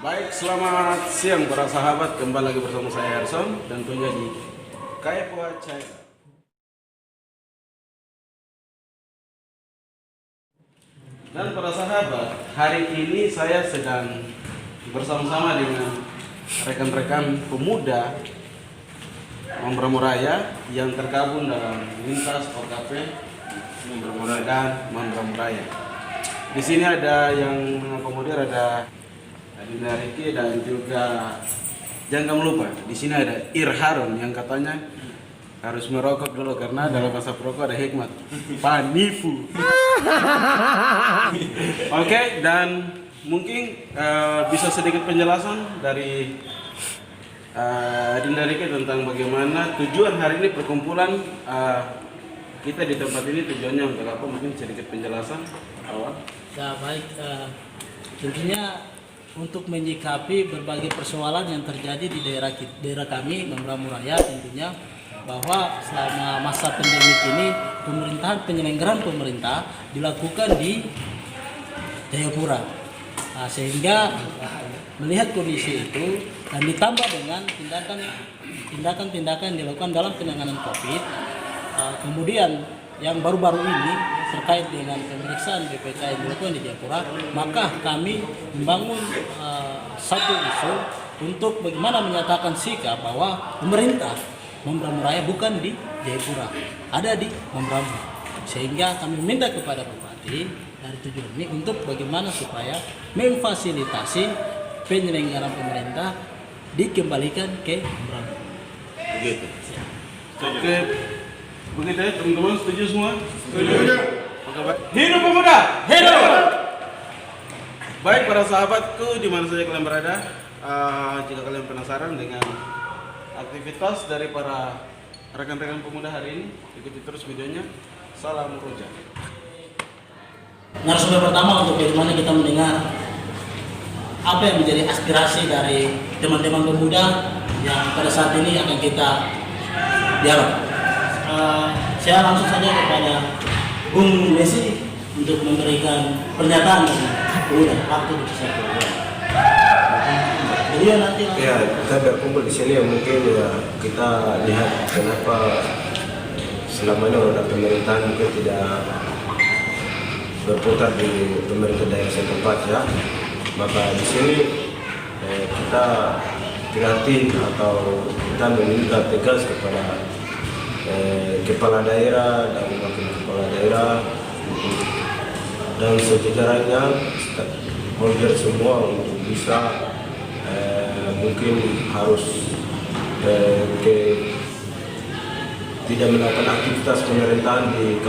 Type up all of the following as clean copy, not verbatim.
Baik, selamat siang para sahabat. Kembali lagi bersama saya Harson dan tentunya di Kaipua Chai. Dan para sahabat, hari ini saya sedang bersama-sama dengan rekan-rekan pemuda Mambramo-Raya yang tergabung dalam lintas OKP Mambramo-Raya dan Mambramo-Raya. Di sini ada yang mengakomodir, ada Adinda Riki dan juga jangan kamu lupa di sini ada Irharun yang katanya harus merokok dulu karena dalam masa perokok ada hikmat panifu. Oke, dan mungkin bisa sedikit penjelasan dari Adinda Riki tentang bagaimana tujuan hari ini perkumpulan kita di tempat ini, tujuannya untuk apa, mungkin sedikit penjelasan awal. Ya baik, tentunya untuk menyikapi berbagai persoalan yang terjadi di daerah kami Mambramo-Raya, tentunya bahwa selama masa pandemi ini penyelenggaraan pemerintah dilakukan di Jayapura. Nah, sehingga melihat kondisi itu dan ditambah dengan tindakan-tindakan yang dilakukan dalam penanganan COVID, kemudian yang baru-baru ini terkait dengan pemeriksaan BPK yang dilakukan di Jayapura, maka kami membangun satu isu untuk bagaimana menyatakan sikap bahwa pemerintah Mambramo-Raya bukan di Jayapura, ada di Mambramo. Sehingga kami minta kepada Bupati dari tujuan ini untuk bagaimana supaya memfasilitasi penyelenggaraan pemerintah dikembalikan ke Mambramo. Begitu. Oke. Begitu ya teman-teman, setuju semua? Setuju. Oke, baik. Hidup pemuda! Hidup! Baik para sahabatku di mana saja kalian berada, jika kalian penasaran dengan aktivitas dari para rekan-rekan pemuda hari ini, ikuti terus videonya. Salam rujak. Narasumber pertama untuk bagaimana kita mendengar apa yang menjadi aspirasi dari teman-teman pemuda yang pada saat ini akan kita dialog. Saya langsung saja kepada Bung Messi untuk memberikan pernyataan dari pemuda waktu di kisah pemuda. Jadi nanti ya, kita berkumpul di sini mungkin ya kita lihat kenapa selama ini roda pemerintahan mungkin tidak berputar di pemerintah daerah setempat ya. Maka di sini kita prihatin atau kita meminta tegas kepada kepala daerah dan wakil kepala daerah dan sejajarannya holder semua untuk bisa mungkin harus tidak melakukan aktivitas pemerintahan di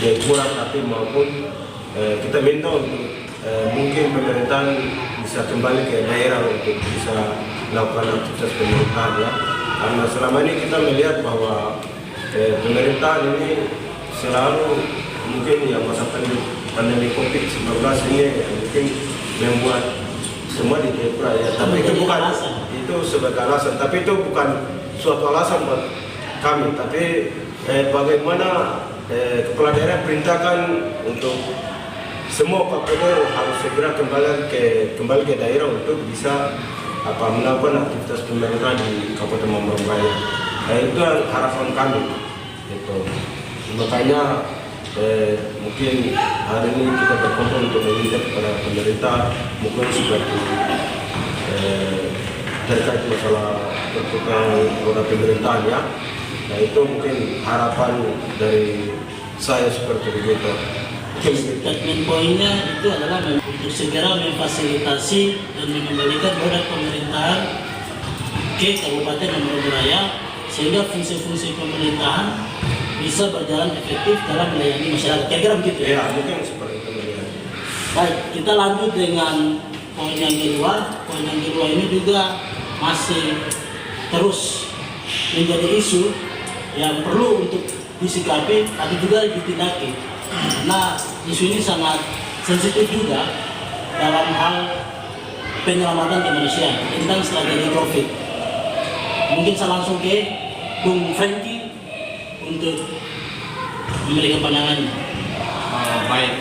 Jayapura, tapi maupun kita minta untuk mungkin pemerintahan bisa kembali ke daerah untuk bisa melakukan aktivitas pemerintahan ya. Karena selama ini kita melihat bahwa pemerintahan ini selalu mungkin ya masa pandemi COVID-19 ini mungkin membuat semua di Jayapura ya. Tapi itu bukan itu sebagai alasan, tapi itu bukan suatu alasan buat kami. Tapi bagaimana kepala daerah perintahkan untuk semua Kapolri harus segera kembali ke daerah untuk bisa melakukan aktivitas pemerintah di Kabupaten Mambramo-Raya. Itu harapan kami. Gitu. Makanya mungkin hari ini kita berkumpul untuk meminta kepada pemerintah mungkin seperti terkait masalah perputaran roda pemerintahan ya. Nah itu mungkin harapan dari saya seperti begitu. Statement poinnya itu adalah untuk segera memfasilitasi dan mengembalikan roda pemerintahan ke Kabupaten Mambramo-Raya sehingga fungsi-fungsi pemerintahan bisa berjalan efektif dalam melayani masyarakat. Kira-kira begitu ya? Ya, mungkin seperti itu. Baik, kita lanjut dengan poin yang kedua. Poin yang kedua ini juga masih terus menjadi isu yang perlu untuk disikapi tapi juga ditindaki. Nah, isu ini sangat sensitif juga dalam hal penyelamatan kemanusiaan tentang strategi COVID. Mungkin saya langsung ke Bung Franky untuk memberikan pandangannya. Baik,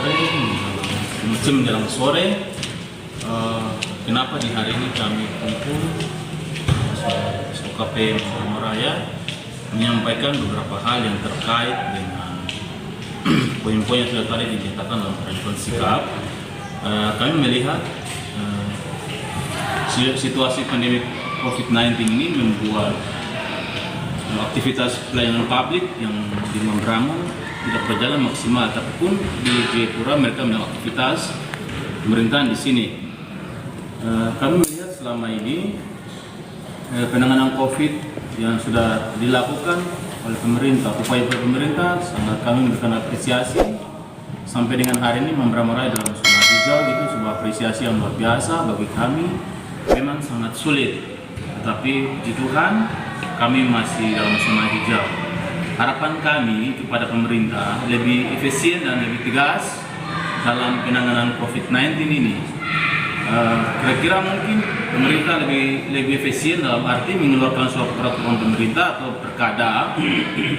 musim menjelang sore kenapa di hari ini kami kumpul SOKP Mambramo Raya menyampaikan beberapa hal yang terkait dengan poin-poin yang sudah tadi dinyatakan dalam penentuan sikap. Kami melihat situasi pandemi COVID-19 ini membuat aktivitas pelayanan publik yang di Mambramo tidak berjalan maksimal, tapi pun di Jayapura mereka melakukan aktivitas pemerintahan di sini. Kami melihat selama ini penanganan COVID yang sudah dilakukan oleh pemerintah, upaya pemerintah sangat kami memberikan apresiasi. Sampai dengan hari ini Mambramo Raya dalam zona hijau itu sebuah apresiasi yang luar biasa bagi kami. Memang sangat sulit, tetapi puji Tuhan kami masih dalam zona hijau. Harapan kami kepada pemerintah lebih efisien dan lebih tegas dalam penanganan COVID-19 ini. Kira-kira mungkin pemerintah lebih efisien dalam arti mengeluarkan suatu peraturan pemerintah atau perkada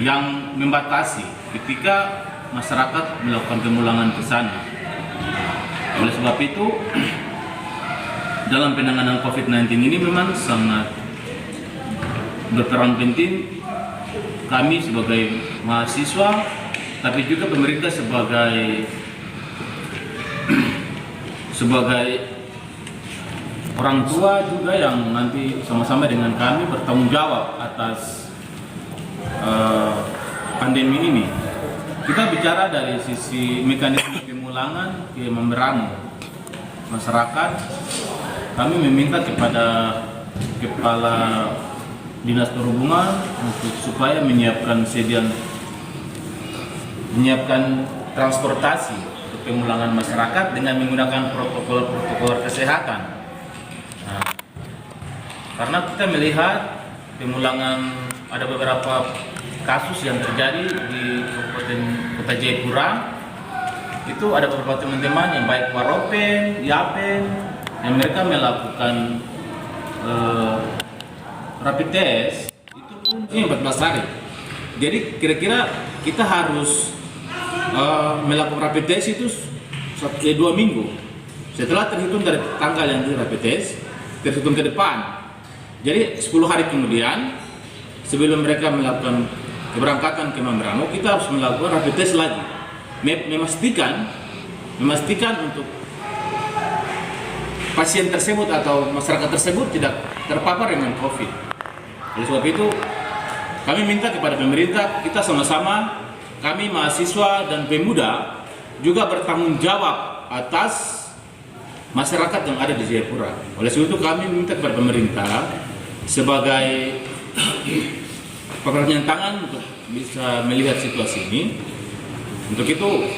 yang membatasi ketika masyarakat melakukan pemulangan ke sana. Oleh sebab itu, dalam penanganan COVID-19 ini memang sangat berperan penting kami sebagai mahasiswa, tapi juga pemerintah sebagai orang tua juga yang nanti sama-sama dengan kami bertanggung jawab atas pandemi ini. Kita bicara dari sisi mekanisme pemulangan ke Mambramo masyarakat. Kami meminta kepada Kepala Dinas Perhubungan untuk supaya menyiapkan transportasi untuk pemulangan masyarakat dengan menggunakan protokol kesehatan. Nah, karena kita melihat pemulangan ada beberapa kasus yang terjadi di Kabupaten Kota Jayapura. Itu ada beberapa teman-teman yang baik Waropen, Yapen, yang mereka melakukan rapid test itu pun 14 hari. Jadi kira-kira kita harus melakukan rapid test itu 2 minggu setelah terhitung dari tanggal yang di rapid test, terhitung ke depan. Jadi 10 hari kemudian sebelum mereka melakukan keberangkatan ke Mambramo, kita harus melakukan rapid test lagi, memastikan untuk pasien tersebut atau masyarakat tersebut tidak terpapar dengan COVID. Oleh sebab itu, kami minta kepada pemerintah, kita sama-sama, kami mahasiswa dan pemuda juga bertanggung jawab atas masyarakat yang ada di Jayapura. Oleh sebab itu, kami minta kepada pemerintah sebagai pekerjaan tangan untuk bisa melihat situasi ini. Untuk itu,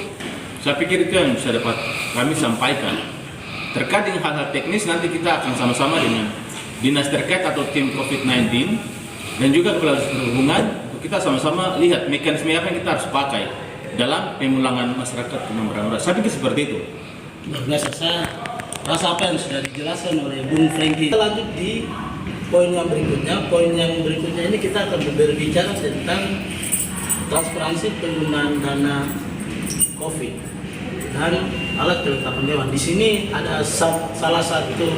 saya pikir itu yang bisa dapat kami sampaikan. Terkait dengan hal-hal teknis, nanti kita akan sama-sama dengan dinas terkait atau tim COVID-19 dan juga Kepala Perhubungan untuk kita sama-sama lihat mekanisme apa yang kita harus pakai dalam pemulangan masyarakat ke Mambramo. Saya pikir seperti itu. Biasa saya rasa apa yang sudah dijelaskan oleh Bung Franky. Kita lanjut di poin yang berikutnya. Poin yang berikutnya ini kita akan berbicara tentang transparansi penggunaan dana COVID dan alat kelengkapan dewan. Di sini ada salah satu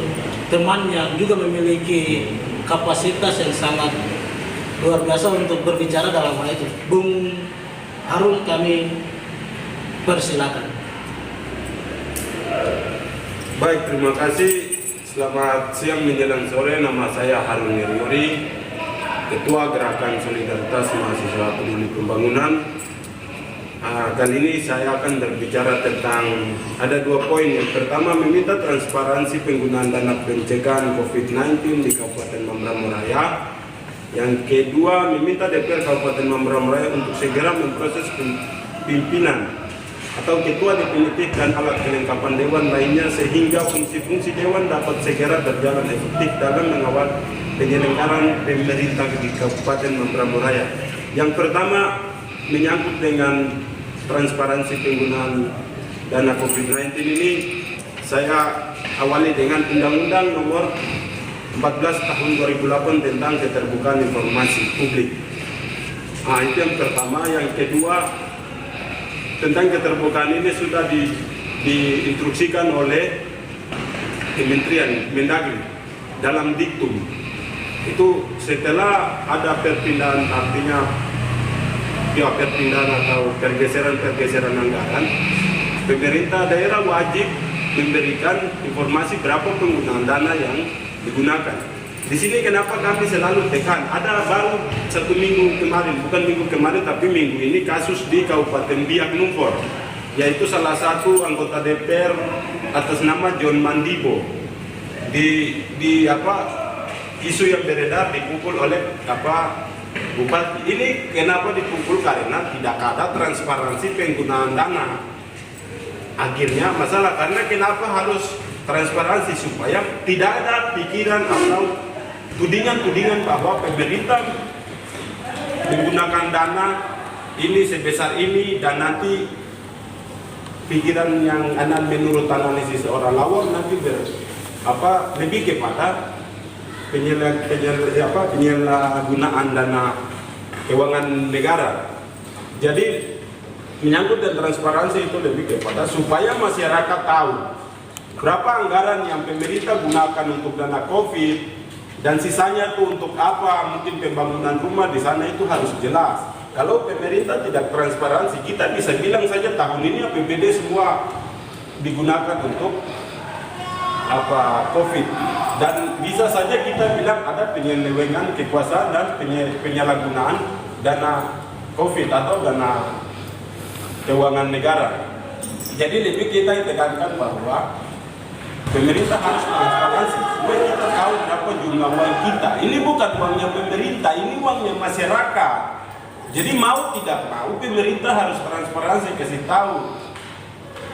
teman yang juga memiliki kapasitas yang sangat luar biasa untuk berbicara dalam hal itu. Bung Harun, kami persilakan. Baik, terima kasih. Selamat siang menjelang sore. Nama saya Harun Yori, Ketua Gerakan Solidaritas Mahasiswa Peduli Pembangunan. Kali ini saya akan berbicara tentang ada 2 poin. Yang pertama, meminta transparansi penggunaan dana pencegahan COVID-19 di Kabupaten Mambramo Raya. Yang kedua, meminta DPR Kabupaten Mambramo Raya untuk segera memproses pimpinan atau ketua definitif dan alat kelengkapan dewan lainnya sehingga fungsi-fungsi dewan dapat segera berjalan efektif dalam mengawal penyelenggaraan pemerintah di Kabupaten Mambramo Raya. Yang pertama, menyangkut dengan transparansi penggunaan dana COVID-19 ini, saya awali dengan Undang-Undang Nomor 14 Tahun 2008 tentang keterbukaan informasi publik. Itu yang pertama. Yang kedua, tentang keterbukaan ini sudah diinstruksikan oleh Kementerian Mendagri dalam diktum itu setelah ada perpindahan, artinya ya perpindahan atau pergeseran anggaran, pemerintah daerah wajib memberikan informasi berapa penggunaan dana yang digunakan. Di sini kenapa kami selalu tekan, ada baru 1 minggu kemarin, bukan minggu kemarin tapi minggu ini kasus di Kabupaten Biak Numfor, yaitu salah satu anggota DPR atas nama John Mandibo isu yang beredar dipukul oleh bupati. Ini kenapa dipukul? Karena tidak ada transparansi penggunaan dana. Akhirnya masalah, karena kenapa harus transparansi? Supaya tidak ada pikiran atau tudingan-tudingan bahwa pemerintah menggunakan dana ini sebesar ini dan nanti pikiran yang menurut analisis orang lawan nanti lebih kepada penyalahgunaan dana keuangan negara. Jadi menyangkut dan transparansi itu lebih kepada supaya masyarakat tahu berapa anggaran yang pemerintah gunakan untuk dana COVID dan sisanya itu untuk apa, mungkin pembangunan rumah di sana itu harus jelas. Kalau pemerintah tidak transparansi, kita bisa bilang saja tahun ini APBD semua digunakan untuk COVID, dan bisa saja kita bilang ada penyelewengan kekuasaan dan penyalahgunaan dana COVID atau dana keuangan negara. Jadi lebih kita tekankan bahwa pemerintah harus transparansi supaya kita tahu berapa jumlah uang kita. Ini bukan uangnya pemerintah, ini uangnya masyarakat. Jadi mau tidak mau pemerintah harus transparansi, kasih tahu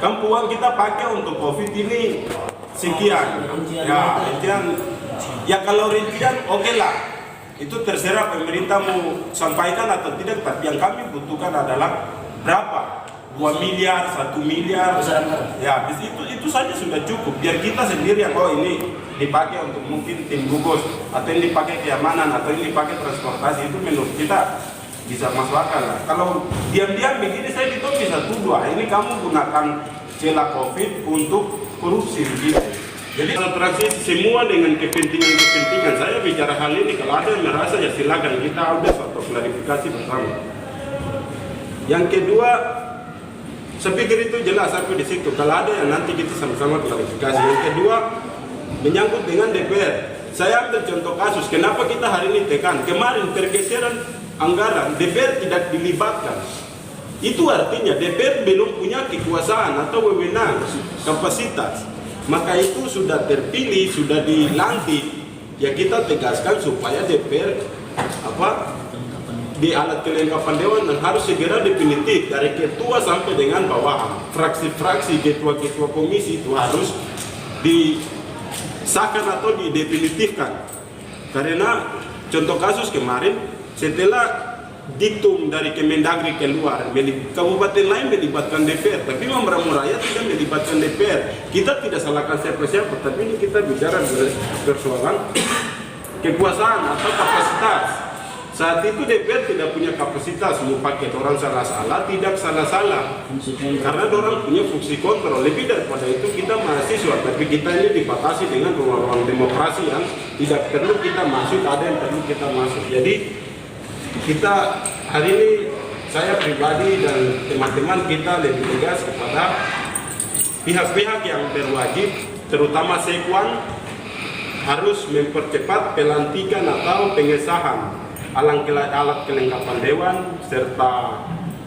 kan uang kita pakai untuk COVID ini sekian. Ya kalau rincian oke lah, itu terserah pemerintah mau sampaikan atau tidak, tapi yang kami butuhkan adalah berapa, 2 miliar, 1 miliar, ya itu saja sudah cukup, biar kita sendiri yang ini dipakai untuk mungkin tim gugus, atau ini dipakai keamanan, atau ini dipakai transportasi, itu menurut kita bisa masuk akal lah. Kalau diam-diam begini saya bisa tuduh, ini kamu gunakan celah COVID untuk korupsi begitu. Jadi transaksi semua dengan kepentingan. Saya bicara hal ini, kalau ada yang merasa ya silakan, kita ada suatu klarifikasi bersama. Yang kedua, saya pikir itu jelas sampai di situ. Kalau ada yang nanti kita sama-sama klarifikasi. Yang kedua, menyangkut dengan DPR. Saya ambil contoh kasus, kenapa kita hari ini tekan. Kemarin pergeseran anggaran, DPR tidak dilibatkan. Itu artinya DPR belum punya kekuasaan atau wewenang, kapasitas. Maka itu sudah terpilih, sudah dilantik. Ya kita tegaskan supaya DPR di alat kelengkapan dewan dan harus segera definitif dari ketua sampai dengan bawahan. Fraksi-fraksi, ketua-ketua komisi itu harus disahkan atau didefinitifkan. Karena contoh kasus kemarin, setelah diktum dari Kemendagri keluar, kabupaten lain melibatkan DPR, tapi Mambramo Raya tidak melibatkan DPR. Kita tidak salahkan siapa-siapa, tapi ini kita bicara persoalan kekuasaan atau kapasitas. Saat itu DPR tidak punya kapasitas, mau pakai orang salah-salah, tidak salah-salah, karena orang punya fungsi kontrol. Lebih daripada itu kita mahasiswa, tapi kita ini dibatasi dengan ruang-ruang demokrasi yang tidak perlu kita masuk, ada yang perlu kita masuk. Jadi kita hari ini, saya pribadi dan teman-teman kita lebih tegas kepada pihak-pihak yang berwajib, terutama Sekwan, harus mempercepat pelantikan atau pengesahan alat kelengkapan dewan serta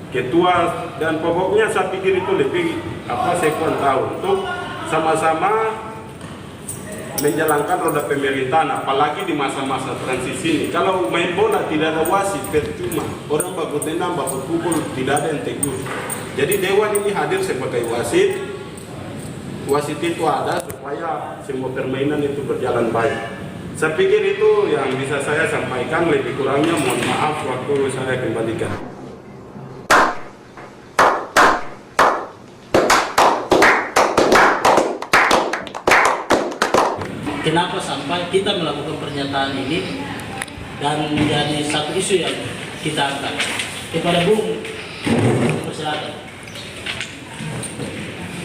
ketua, dan pokoknya saya pikir itu lebih Sekwan tahu untuk sama-sama menjalankan roda pemerintahan, apalagi di masa-masa transisi ini. Kalau main bola tidak ada wasit, percuma. Orang baku tendang, baku pukul, tidak ada yang tegur. Jadi dewan ini hadir sebagai wasit. Wasit itu ada supaya semua permainan itu berjalan baik. Saya pikir itu yang bisa saya sampaikan, lebih kurangnya mohon maaf, waktu saya kembalikan. Kenapa sampai kita melakukan pernyataan ini dan menjadi satu isu yang kita angkat? Kepada Bung, persilakan.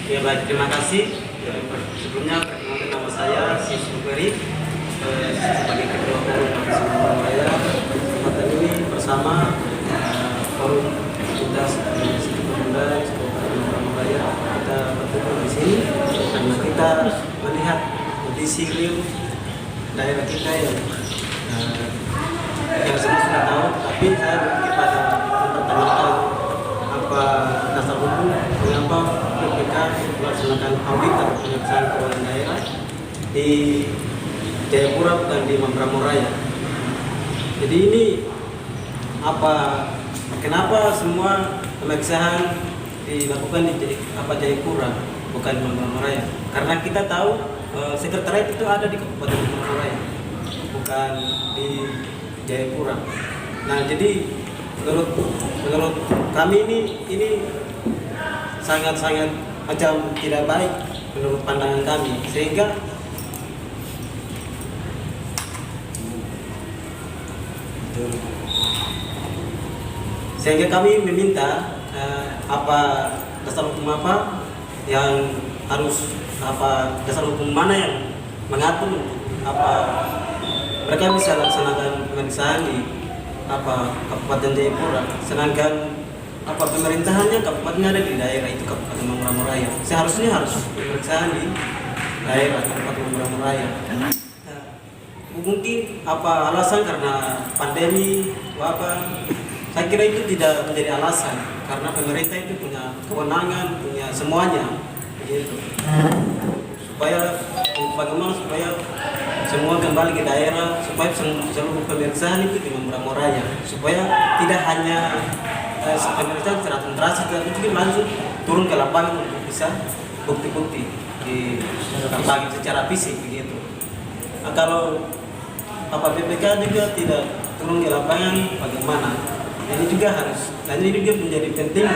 Ya baik, terima kasih. Sebelumnya perkenalkan nama saya Sis Uberi sebagai Ketua Forum Mahasiswa Mambramo Raya. Kesempatan ini bersama Forum Lintas Situ Pemuda Mambramo Raya kita bertemu di sini karena kita melihat kondisi real daerah kita yang semua sudah tahu, tapi saya kepada mempertanyakan apa dasar hukum mengapa BPK melaksanakan audit atau pengesahan keuangan daerah di Jayapura dan di Mambramo Raya. Jadi ini kenapa semua pemeriksaan dilakukan di Jayapura bukan di Mambramo Raya? Karena kita tahu sekretariat itu ada di Kabupaten Mambramo Raya, bukan di Jayapura. Nah, jadi menurut kami ini sangat-sangat macam tidak baik menurut pandangan kami, sehingga kami meminta apa dasar hukum apa yang harus, dasar hukum mana yang mengatur apa mereka bisa laksanakan pemeriksaan di Kabupaten Jayapura, sedangkan pemerintahannya kabupaten ada di daerah itu Kabupaten Mambramo Raya. Seharusnya harus pemeriksaan di daerah Kabupaten Mambramo Raya. Mungkin alasan karena pandemi wabah, saya kira itu tidak menjadi alasan, karena pemerintah itu punya kewenangan, punya semuanya begitu. Bagaimana supaya semua kembali ke daerah, supaya seluruh pemeriksaan itu di Mambramo Raya, supaya tidak hanya pemeriksaan secara konsentrasi, tapi juga langsung turun ke lapangan untuk bisa bukti-bukti di lapangan secara fisik begitu. Nah, kalau BPK juga tidak turun ke lapangan, bagaimana? Ini juga harus, dan ini juga menjadi penting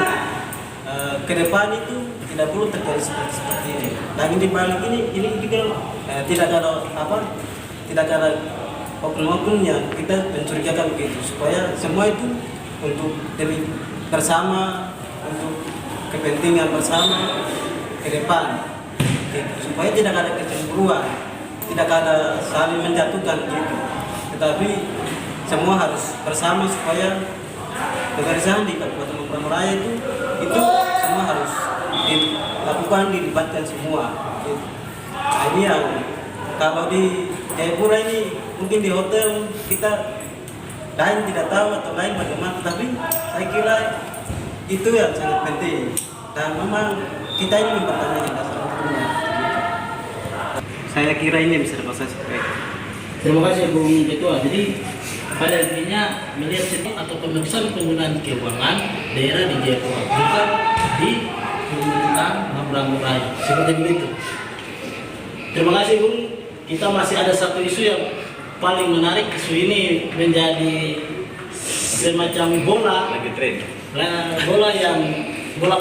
ke depan itu tidak perlu terjadi seperti ini. Dan di balik ini juga tidak ada oknum-oknum yang kita mencurigakan begitu, supaya semua itu untuk demi bersama, untuk kepentingan bersama ke depan, supaya tidak ada kecemburuan, tidak ada saling menjatuhkan gitu, tetapi semua harus bersama supaya pemeriksaan di Kabupaten Mambramo Raya itu semua harus dilakukan, dilibatkan semua gitu. Nah, ini yang kalau di Jayapura ini mungkin di hotel kita lain tidak tahu atau lain bagaimana, tapi saya kira itu yang sangat penting, dan memang kita ini mempertanyakan dasar hukumnya. Saya kira ini yang bisa dapat saya sampaikan. Terima kasih Bung Ketua. Jadi pada intinya melihat sini atau pemeriksaan penggunaan keuangan daerah di Jayapura, bukan di pemerintahan Mambramo Raya, seperti begitu. Terima kasih Bung. Kita masih ada satu isu yang paling menarik. Isu ini menjadi semacam bola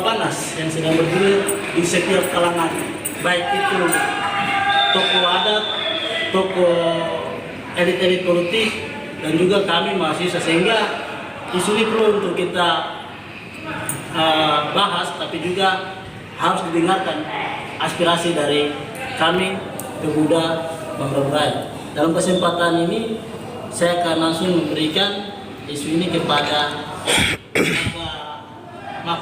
panas yang sedang bergulir di setiap kalangan, baik itu tokoh adat, tokoh elit-elit politik, dan juga kami mahasiswa, sehingga isu ini perlu untuk kita bahas, tapi juga harus didengarkan aspirasi dari kami pemuda Mambramo Raya. Dalam kesempatan ini saya akan langsung memberikan isu ini kepada Max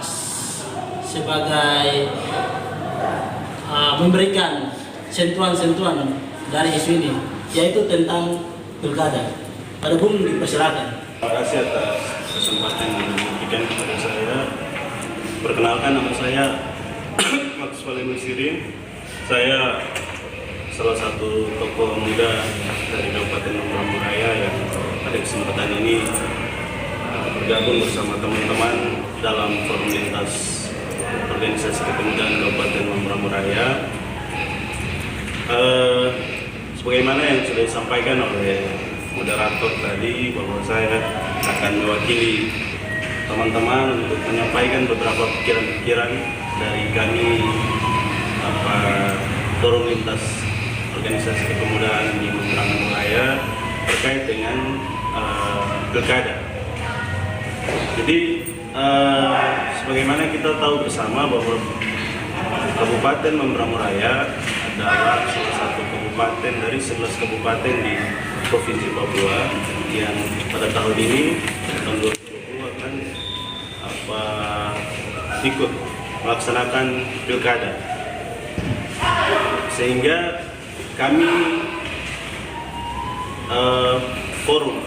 sebagai memberikan sentuhan-sentuhan dari isu ini, yaitu tentang pilkada. Pada Bung, dipersilakan. Terima kasih atas kesempatan yang diberikan kepada saya. Perkenalkan, nama saya Max Valenu Sirin. Saya salah satu tokoh muda dari Kabupaten Mambramo Raya yang pada kesempatan ini bergabung bersama teman-teman dalam forum lintas organisasi kepemudaan Kabupaten Mambramo Raya. Sebagaimana yang sudah disampaikan oleh moderator tadi, bahwa saya akan mewakili teman-teman untuk menyampaikan beberapa pikiran-pikiran dari kami forum lintas organisasi kepemudaan di Mambramo Raya terkait dengan pilkada. Jadi sebagaimana kita tahu bersama bahwa Kabupaten Mambramo Raya adalah salah satu kabupaten dari 11 kabupaten di Provinsi Papua yang pada tahun ini, tahun 2020 akan ikut melaksanakan pilkada. Sehingga kami forum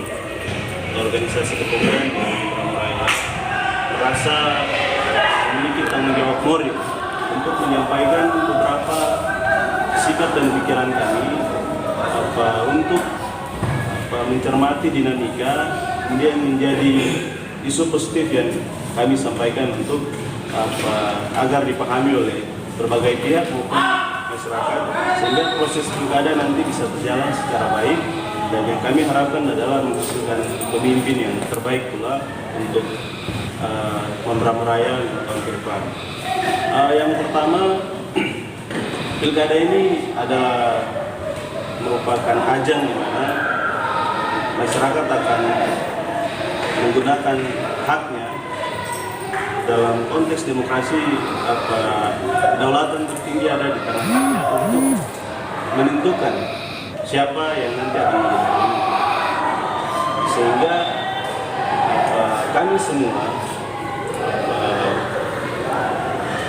organisasi kepemudaan di Mambramo Raya merasa memiliki tanggung jawab moral untuk menyampaikan beberapa sikap dan pikiran kami untuk mencermati dinamika, kemudian menjadi isu positif yang kami sampaikan untuk agar dipahami oleh berbagai pihak maupun masyarakat, sehingga proses pilkada nanti bisa berjalan secara baik, dan yang kami harapkan adalah menghasilkan pemimpin yang terbaik pula untuk Mambramo Raya tahun ke depan. Yang pertama, pilkada ini adalah merupakan ajang di mana masyarakat akan menggunakan haknya dalam konteks demokrasi, kedaulatan tertinggi ada di tangannya untuk menentukan siapa yang nanti akan menjadi pemimpin. Sehingga kami semua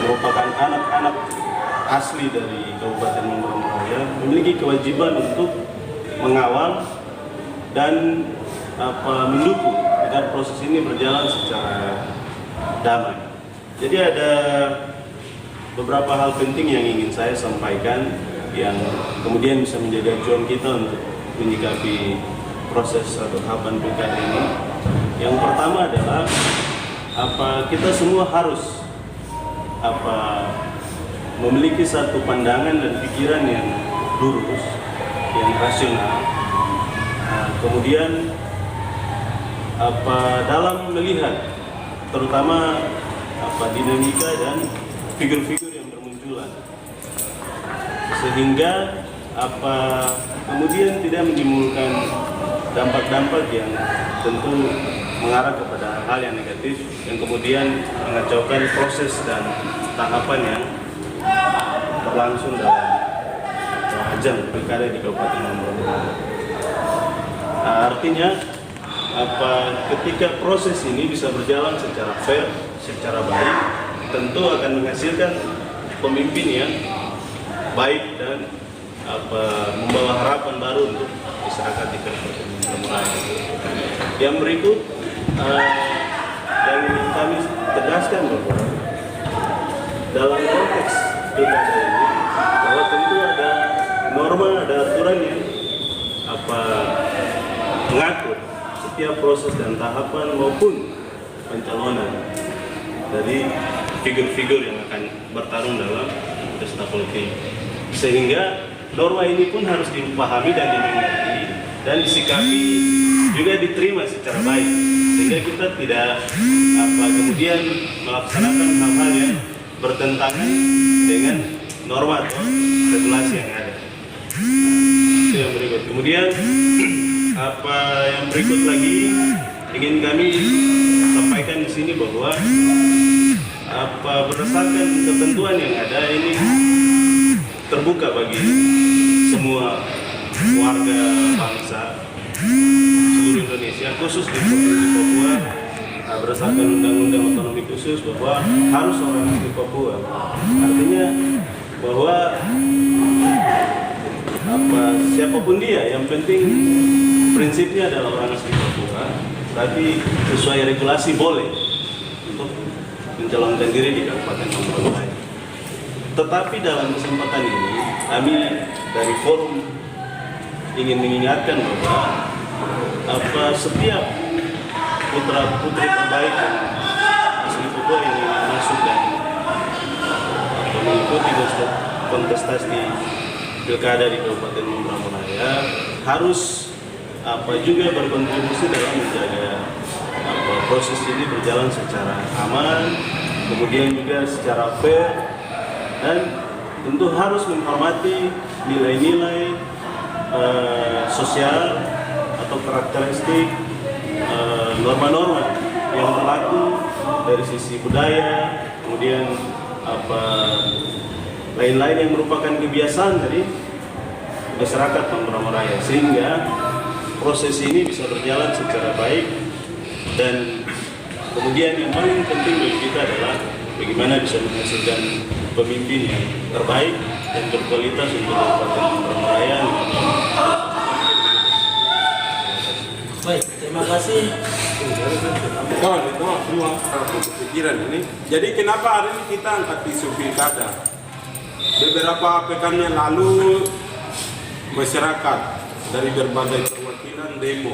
merupakan anak-anak asli dari Kabupaten Mambramo Raya memiliki kewajiban untuk mengawal dan mendukung agar proses ini berjalan secara damai. Jadi ada beberapa hal penting yang ingin saya sampaikan yang kemudian bisa menjadi acuan kita untuk menyikapi proses atau tahapan pilkada ini. Yang pertama adalah kita semua harus memiliki satu pandangan dan pikiran yang lurus, yang rasional. Kemudian dalam melihat terutama dinamika dan figur-figur yang bermunculan, sehingga kemudian tidak menimbulkan dampak-dampak yang tentu mengarah kepada hal yang negatif yang kemudian mengacaukan proses dan tahapan yang berlangsung dalam ajang pilkada di Kabupaten Mambramo Raya. Artinya ketika proses ini bisa berjalan secara fair, secara baik, tentu akan menghasilkan pemimpin yang baik dan membawa harapan baru untuk masyarakat di Kabupaten Mambramo Raya. Yang berikut yang ingin kami tegaskan bahwa dalam konteks pilkada ini, bahwa tentu ada norma, ada aturan yang mengatur setiap proses dan tahapan maupun pencalonan dari figur-figur yang akan bertarung dalam pesta politik. Sehingga norma ini pun harus dipahami dan dimengerti dan disikapi juga diterima secara baik, sehingga kita tidak kemudian melaksanakan hal-hal yang bertentangan dengan norma atau regulasi yang ada. Itu yang berikut. Kemudian yang berikut lagi ingin kami sampaikan di sini bahwa berdasarkan ketentuan yang ada ini terbuka bagi semua warga bangsa seluruh Indonesia, khusus di Provinsi Papua, berdasarkan Undang-Undang Otonomi Khusus bahwa harus orang asli Papua. Artinya bahwa siapapun dia, yang penting prinsipnya adalah orang asli Papua, tapi sesuai regulasi boleh untuk mencalonkan diri di Kabupaten Mambramo Raya. Tetapi dalam kesempatan ini kami dari forum ingin mengingatkan bahwa setiap putra-putri terbaik dan asli Papua yang ingin masuk dan mengikuti kontestasi pilkada di Kabupaten Mambramo Raya harus juga berkontribusi dalam menjaga proses ini berjalan secara aman, kemudian juga secara fair, dan tentu harus menghormati nilai-nilai sosial atau karakteristik norma-norma yang berlaku dari sisi budaya, kemudian lain-lain yang merupakan kebiasaan dari masyarakat Mambramo Raya, sehingga proses ini bisa berjalan secara baik. Dan kemudian yang paling penting bagi kita adalah bagaimana bisa menghasilkan pemimpin yang terbaik dan berkualitas untuk Kabupaten Mambramo Raya. Baik, terima kasih. Kawan, itu semua pikiran ini. Jadi kenapa hari ini kita angkat isu pilkada? Beberapa pekan yang lalu masyarakat dari berbagai perwakilan demo.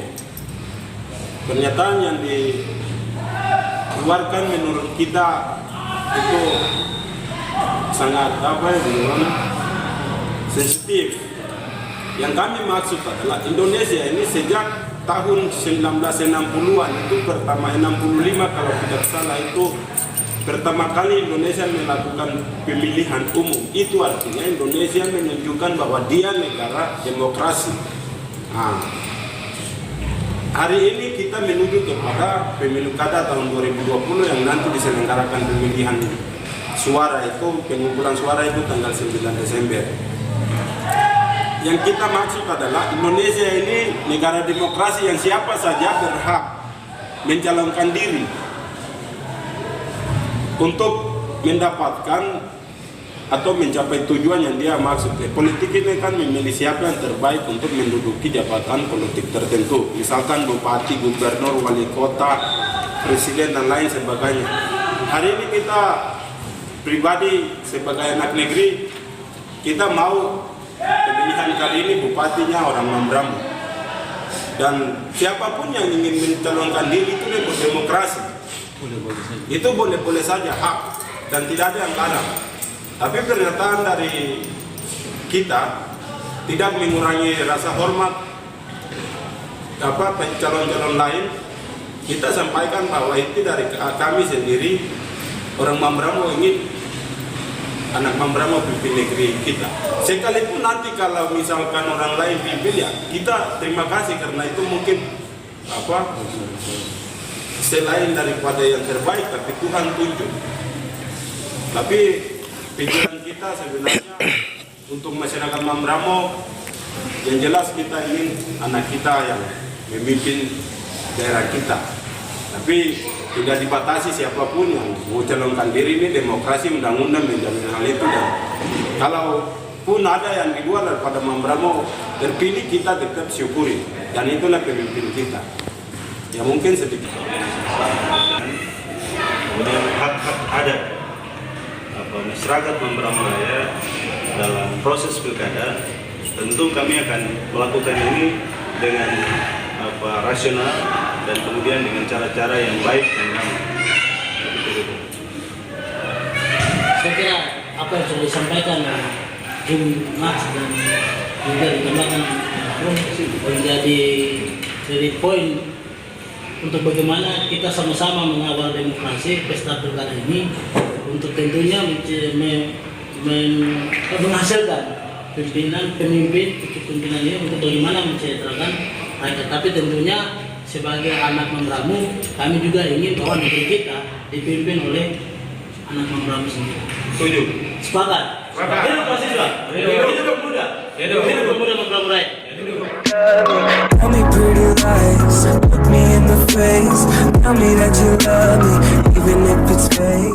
Pernyataan yang dikeluarkan menurut kita itu sangat sensitif. Yang kami maksud adalah Indonesia ini sejak tahun 1960-an itu pertama 65 kalau tidak salah itu pertama kali Indonesia melakukan pemilihan umum. Itu artinya Indonesia menunjukkan bahwa dia negara demokrasi. Nah, hari ini kita menuju kepada pemilu kada tahun 2020 yang nanti diselenggarakan pemilihan suara itu, pengumpulan suara itu tanggal 9 Desember. Yang kita maksud adalah Indonesia ini negara demokrasi yang siapa saja berhak mencalonkan diri untuk mendapatkan atau mencapai tujuan yang dia maksud. Politik ini kan memilih siapa yang terbaik untuk menduduki jabatan politik tertentu. Misalkan bupati, gubernur, wali kota, presiden dan lain sebagainya. Hari ini kita pribadi sebagai anak negeri, kita mau pemilihan kali ini bupatinya orang Mambramo. Dan siapapun yang ingin mencalonkan diri itu berdemokrasi. Itu boleh-boleh saja hak dan tidak ada yang larang. Tapi pernyataan dari kita tidak mengurangi rasa hormat calon-calon lain. Kita sampaikan bahwa itu dari kami sendiri, orang Mambramo ingin anak Mambramo pimpin negeri kita. Sekalipun nanti kalau misalkan orang lain pimpin, ya kita terima kasih karena itu mungkin selain daripada yang terbaik, tapi Tuhan tunjuk. Tapi pikiran kita sebenarnya untuk masyarakat Mambramo, yang jelas kita ingin anak kita yang memimpin daerah kita. Tapi tidak dibatasi siapapun yang mau calonkan diri, ini demokrasi, undang-undang menjamin hal itu. Dan kalau pun ada yang di luar daripada Mambramo terpilih, kita tetap syukuri, dan itulah pemimpin kita. Ya mungkin sedikit. Kemudian hak-hak ada masyarakat Mambramo Raya dalam proses pilkada, tentu kami akan melakukan ini dengan rasional dan kemudian dengan cara-cara yang baik dan aman. Saya kira apa yang sudah disampaikan Jum Mas dan juga ditambahkan menjadi poin untuk bagaimana kita sama-sama mengawal demokrasi pesta pilkada ini untuk tentunya menghasilkan pemimpin ini untuk bagaimana mensejahterakan rakyat. Tapi tentunya sebagai anak Mambramo, kami juga ingin bahwa negeri kita dipimpin oleh anak Mambramo sendiri. Setuju? Sepakat? Hidup mahasiswa, hidup pemuda, hidup pemuda Mambramo Raya. Tell me pretty lies, look me in the face. Tell me that you love me, even if it's fake.